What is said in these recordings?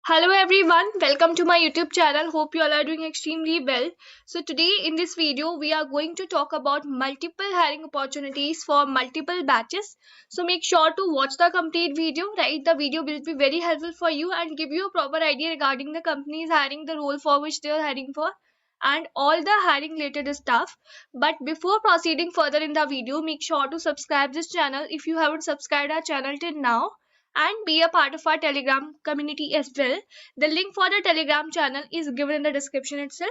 Hello everyone, welcome to my YouTube channel. Hope you all are doing extremely well. So today in this video we are going to talk about multiple hiring opportunities for multiple batches. So make sure to watch the complete video, right? The video will be very helpful for you and give you a proper idea regarding the companies hiring, the role for which they are hiring for, and all the hiring related stuff. But before proceeding further in the video, make sure to subscribe this channel if you haven't subscribed our channel till now, and be a part of our telegram community as well. The link for the telegram channel is given in the description itself.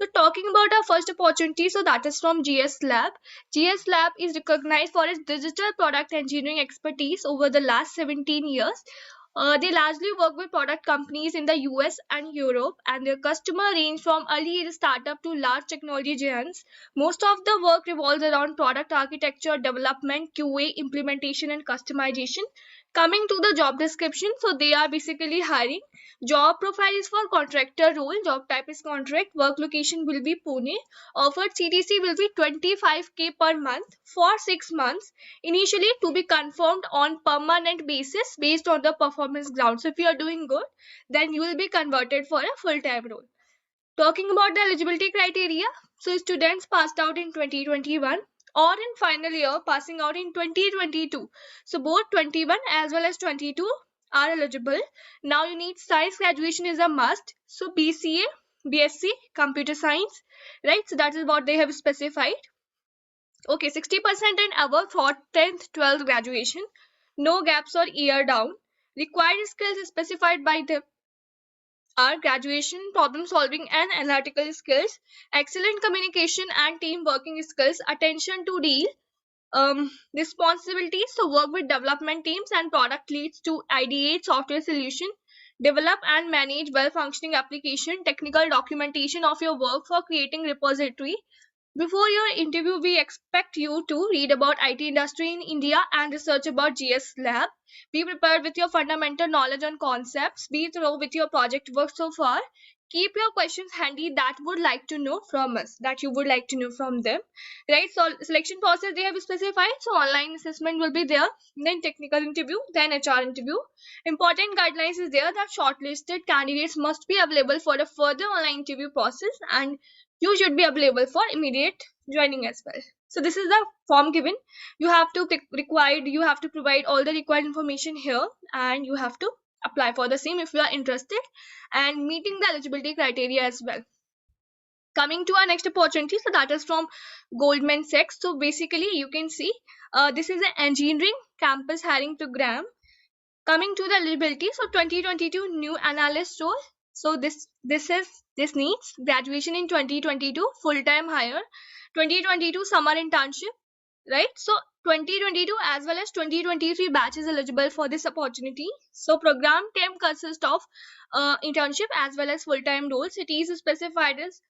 So talking about our first opportunity, so that is from GS Lab. GS Lab is recognized for its digital product engineering expertise over the last 17 years. They largely work with product companies in the US and Europe, and their customer range from early age startup to large technology giants. Most of the work revolves around product architecture, development, QA, implementation, and customization. Coming to the job description, so they are basically hiring. Job profile is for contractor role. Job type is contract. Work location will be Pune. Offered CTC will be 25K per month for 6 months, initially to be confirmed on permanent basis based on the performance ground. So if you are doing good, then you will be converted for a full-time role. Talking about the eligibility criteria, so students passed out in 2021 or in final year passing out in 2022. So both 21 as well as 22 are eligible. Now you need science graduation is a must. So BCA, BSc, computer science, right? So that is what they have specified. Okay, 60% and above for 10th, 12th graduation. No gaps or year down. Required skills specified by the our graduation, problem solving and analytical skills, excellent communication and team working skills, attention to deal, responsibilities to work with development teams and product leads to ideate software solution, develop and manage well functioning application, technical documentation of your work for creating repository. Before your interview, we expect you to read about IT industry in India and research about GS Lab. Be prepared with your fundamental knowledge on concepts. Be thorough with your project work so far. Keep your questions handy that would like to know from us, that you would like to know from them. Right? So selection process they have specified. So online assessment will be there, then technical interview, then HR interview. Important guidelines is there that shortlisted candidates must be available for a further online interview process, and you should be available for immediate joining as well. So this is the form given. You have to you have to provide all the required information here, and you have to apply for the same if you are interested and meeting the eligibility criteria as well. Coming to our next opportunity, so that is from Goldman Sachs. So basically you can see this is an engineering campus hiring program. Coming to the eligibility, so 2022 new analyst role. So this needs graduation in 2022, full-time hire, 2022 summer internship, right? So 2022 as well as 2023 batch is eligible for this opportunity. So program term consists of internship as well as full-time roles. It is specified as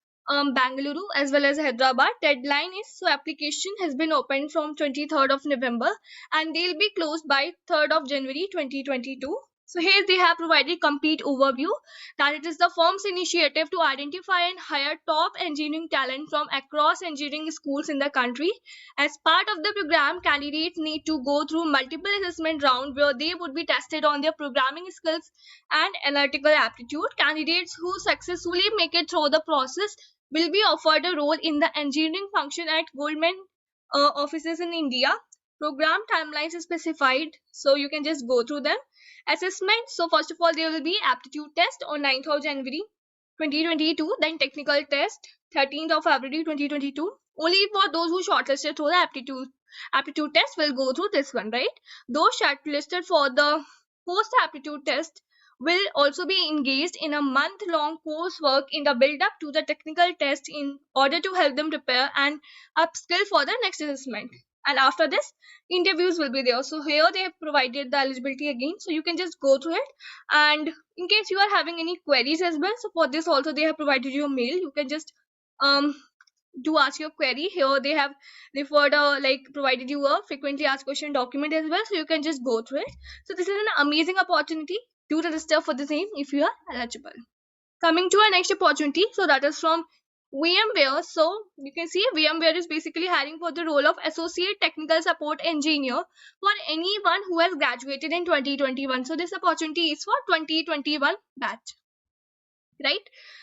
Bangalore as well as Hyderabad. Deadline is, so application has been opened from 23rd of November and they'll be closed by 3rd of January 2022. So here they have provided complete overview that it is the firm's initiative to identify and hire top engineering talent from across engineering schools in the country. As part of the program, candidates need to go through multiple assessment rounds where they would be tested on their programming skills and analytical aptitude. Candidates who successfully make it through the process will be offered a role in the engineering function at Goldman offices in India. Program timelines are specified, so you can just go through them. Assessment, so first of all there will be aptitude test on 9th of January 2022, then technical test 13th of February 2022. Only for those who shortlisted through the aptitude test will go through this one, right? Those shortlisted for the post aptitude test will also be engaged in a month-long coursework in the build-up to the technical test in order to help them prepare and upskill for the next assessment. And after this, interviews will be there. So here they have provided the eligibility again, so you can just go through it. And in case you are having any queries as well, so for this also they have provided you a mail. You can just do ask your query. Here they have referred provided you a frequently asked question document as well, so you can just go through it. So this is an amazing opportunity. Do register for the same if you are eligible. Coming to our next opportunity, so that is from VMware, so you can see VMware is basically hiring for the role of Associate Technical Support Engineer for anyone who has graduated in 2021. So this opportunity is for 2021 batch, right?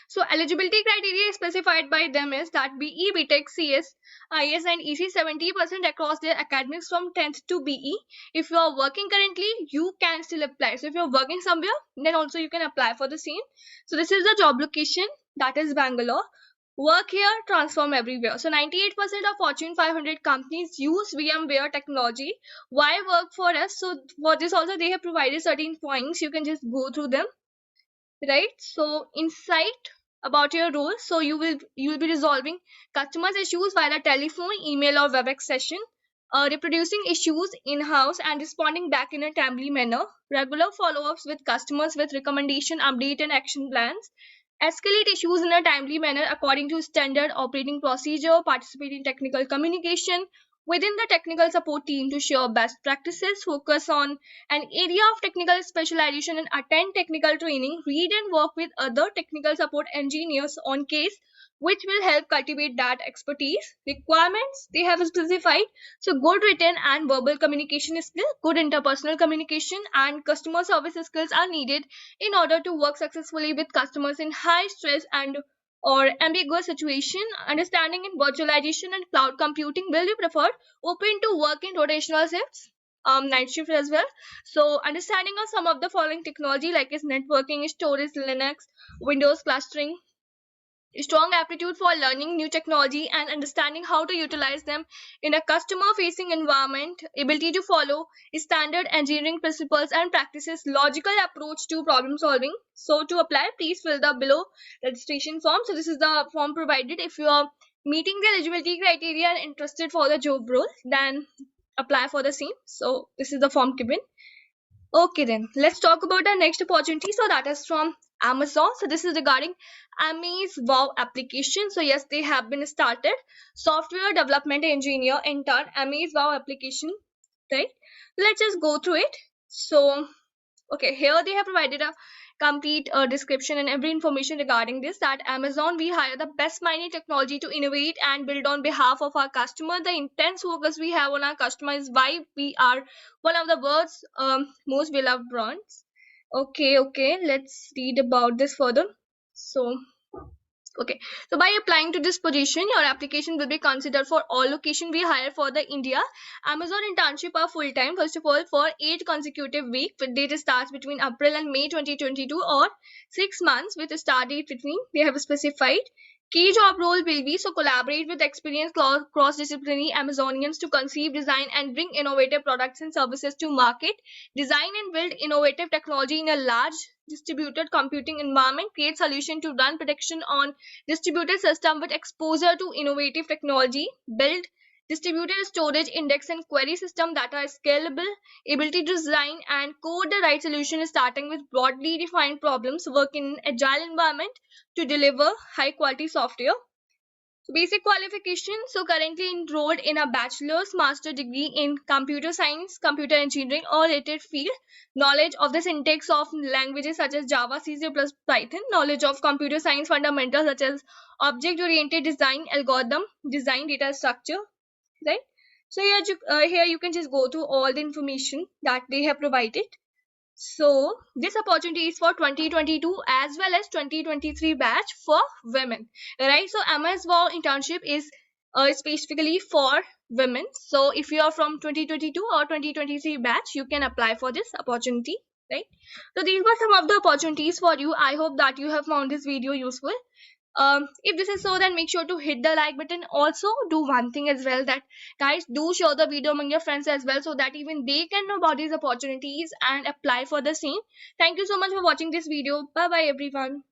So eligibility criteria specified by them is that BE, BTech, CS, IS and EC 70% across their academics from 10th to BE. If you are working currently, you can still apply. So if you're working somewhere, then also you can apply for the same. So this is the job location, that is Bangalore. Work here, transform everywhere. So 98% of Fortune 500 companies use VMware technology. Why work for us? So for this also they have provided certain points. You can just go through them, right? So insight about your role. So you will be resolving customers' issues via the telephone, email, or WebEx session. Reproducing issues in-house and responding back in a timely manner. Regular follow-ups with customers with recommendation, update, and action plans. Escalate issues in a timely manner according to standard operating procedure. Participate in technical communication within the technical support team to share best practices. Focus on an area of technical specialization and attend technical training. Read and work with other technical support engineers on case, which will help cultivate that expertise. Requirements they have specified. So good written and verbal communication skill, good interpersonal communication and customer service skills are needed in order to work successfully with customers in high stress and or ambiguous situation. Understanding in virtualization and cloud computing will be preferred. Open to work in rotational shifts, night shift as well. So understanding of some of the following technology like is networking, storage, Linux, Windows clustering. Strong aptitude for learning new technology and understanding how to utilize them in a customer facing environment. Ability to follow standard engineering principles and practices. Logical approach to problem solving. So to apply, please fill the below registration form. So this is the form provided. If you are meeting the eligibility criteria and interested for the job role, then apply for the same. So this is the form given. Okay, then let's talk about the next opportunity. So that is from Amazon. So this is regarding Amaze Wow application. So yes, they have been started. Software development engineer intern Amaze Wow application, right? Let's just go through it. So okay, here they have provided a complete description and every information regarding this, that Amazon we hire the best mining technology to innovate and build on behalf of our customer. The intense focus we have on our customer is why we are one of the world's most beloved brands. Okay, let's read about this further. So okay, so by applying to this position, your application will be considered for all location we hire for the India. Amazon internship are full time, first of all, for 8 consecutive weeks with date starts between April and May 2022, or 6 months with a start date between, they have specified. Key job role will be so collaborate with experienced cross-disciplinary Amazonians to conceive, design, and bring innovative products and services to market. Design and build innovative technology in a large distributed computing environment. Create solution to run prediction on distributed system with exposure to innovative technology. Build distributed storage, index, and query system that are scalable. Ability to design and code the right solution starting with broadly defined problems. Work in an agile environment to deliver high quality software. So basic qualification. So currently enrolled in a bachelor's master degree in computer science, computer engineering or related field. Knowledge of the syntax of languages such as Java, C++, Python. Knowledge of computer science fundamentals such as object-oriented design, algorithm, design, data structure, right? So here you can just go through all the information that they have provided. So this opportunity is for 2022 as well as 2023 batch for women, right? So MS Wow internship is specifically for women. So if you are from 2022 or 2023 batch, you can apply for this opportunity, right? So these were some of the opportunities for you. I hope that you have found this video useful. If this is so, then make sure to hit the like button. Also do one thing as well, that guys do share the video among your friends as well, so that even they can know about these opportunities and apply for the same. Thank you so much for watching this video. Bye bye everyone.